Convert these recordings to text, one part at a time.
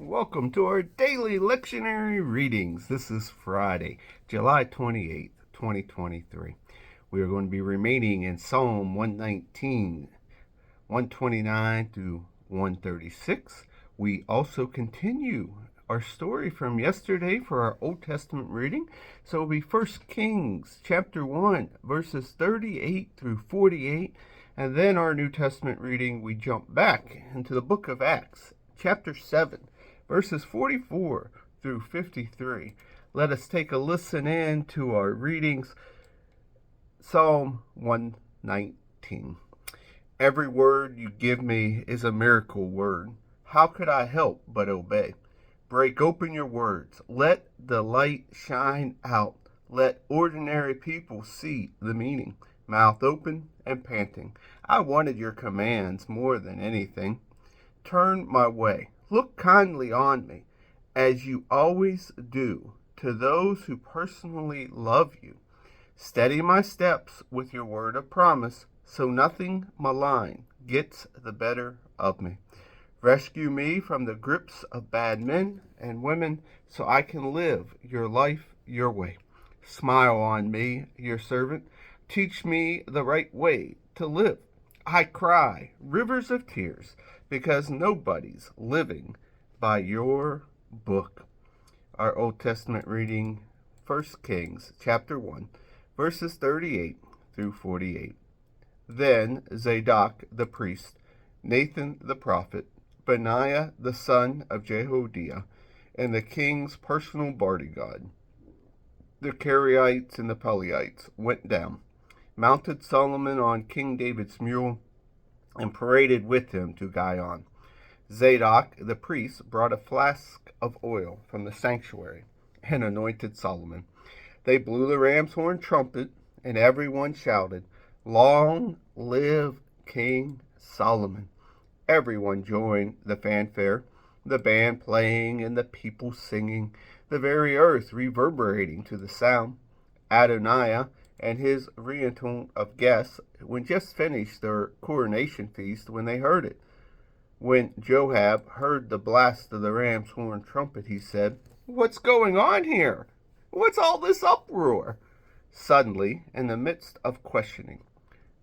Welcome to our daily lectionary readings. This is Friday, July 28th, 2023. We are going to be remaining in Psalm 119, 129 through 136. We also continue our story from yesterday for our Old Testament reading. So it'll be 1 Kings chapter 1, verses 38 through 48. And then our New Testament reading, we jump back into the book of Acts, chapter 7, verses 44 through 53. Let us take a listen in to our readings. Psalm 119. Every word you give me is a miracle word. How could I help but obey? Break open your words. Let the light shine out. Let ordinary people see the meaning. Mouth open and panting. I wanted your commands more than anything. Turn my way. Look kindly on me, as you always do, to those who personally love you. Steady my steps with your word of promise, so nothing malign gets the better of me. Rescue me from the grips of bad men and women, so I can live your life your way. Smile on me, your servant. Teach me the right way to live. I cry rivers of tears because nobody's living by your book. Our Old Testament reading, 1 Kings chapter 1, verses 38 through 48. Then Zadok the priest, Nathan the prophet, Benaiah the son of Jehoiada, and the king's personal bodyguard, the Karaites and the Pelethites, went down, mounted Solomon on King David's mule, and paraded with him to Gihon. Zadok the priest brought a flask of oil from the sanctuary and anointed Solomon. They blew the ram's horn trumpet, and everyone shouted, "Long live King Solomon!" Everyone joined the fanfare, the band playing and the people singing, the very earth reverberating to the sound. Adoniah and his retinue of guests had just finished their coronation feast when they heard it. When Joab heard the blast of the ram's horn trumpet, he said, "What's going on here? What's all this uproar?" Suddenly, in the midst of questioning,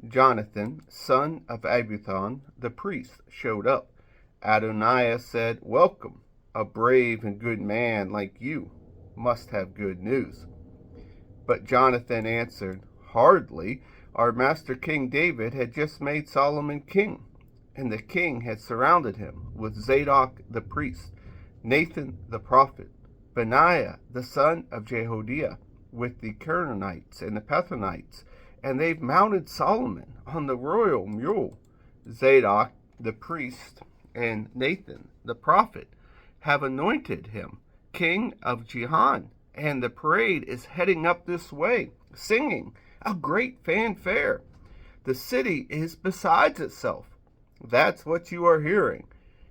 Jonathan, son of Abiathar, the priest, showed up. Adoniah said, "Welcome. A brave and good man like you must have good news." But Jonathan answered, "Hardly. Our master King David had just made Solomon king, and the king had surrounded him with Zadok the priest, Nathan the prophet, Benaiah the son of Jehoiada, with the Karaites and the Pelethites, and they've mounted Solomon on the royal mule. Zadok the priest and Nathan the prophet have anointed him king of Gihon, and the parade is heading up this way, singing a great fanfare. The city is beside itself. That's what you are hearing.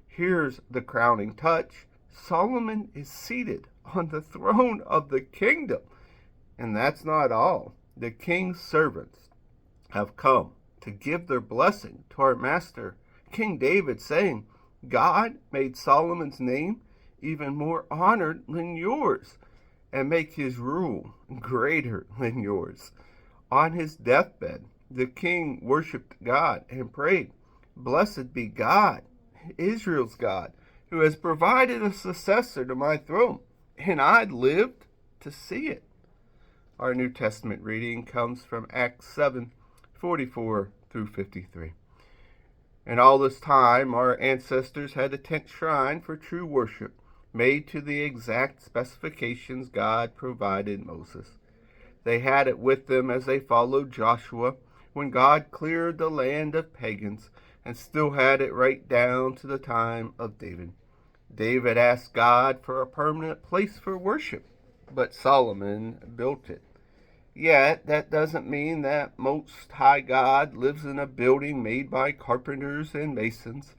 Here's the crowning touch. Solomon is seated on the throne of the kingdom. And that's not all. The king's servants have come to give their blessing to our master, King David, saying, God made Solomon's name even more honored than yours, and make his rule greater than yours. On his deathbed, the king worshipped God and prayed, "Blessed be God, Israel's God, who has provided a successor to my throne, and I lived to see it." Our New Testament reading comes from Acts 7, 44 through 53. And all this time, our ancestors had a tent shrine for true worship, made to the exact specifications God provided Moses. They had it with them as they followed Joshua when God cleared the land of pagans, and still had it right down to the time of David. David asked God for a permanent place for worship, but Solomon built it. Yet that doesn't mean that Most High God lives in a building made by carpenters and masons.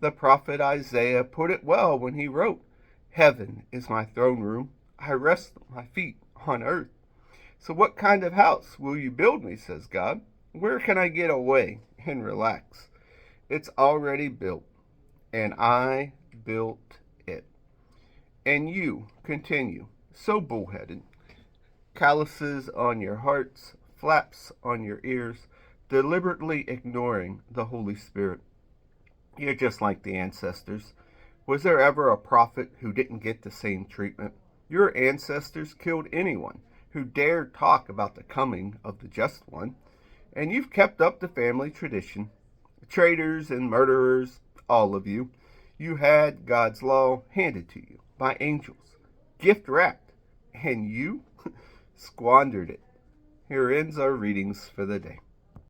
The prophet Isaiah put it well when he wrote, "Heaven is my throne room. I rest my feet on earth." So what kind of house will you build me, says God? Where can I get away and relax? It's already built, and I built it. And you continue, so bullheaded. Calluses on your hearts, flaps on your ears, deliberately ignoring the Holy Spirit. You're just like the ancestors. Was there ever a prophet who didn't get the same treatment? Your ancestors killed anyone who dared talk about the coming of the Just One, and you've kept up the family tradition. Traitors and murderers, all of you. You had God's law handed to you by angels, gift wrapped, and you squandered it. Here ends our readings for the day.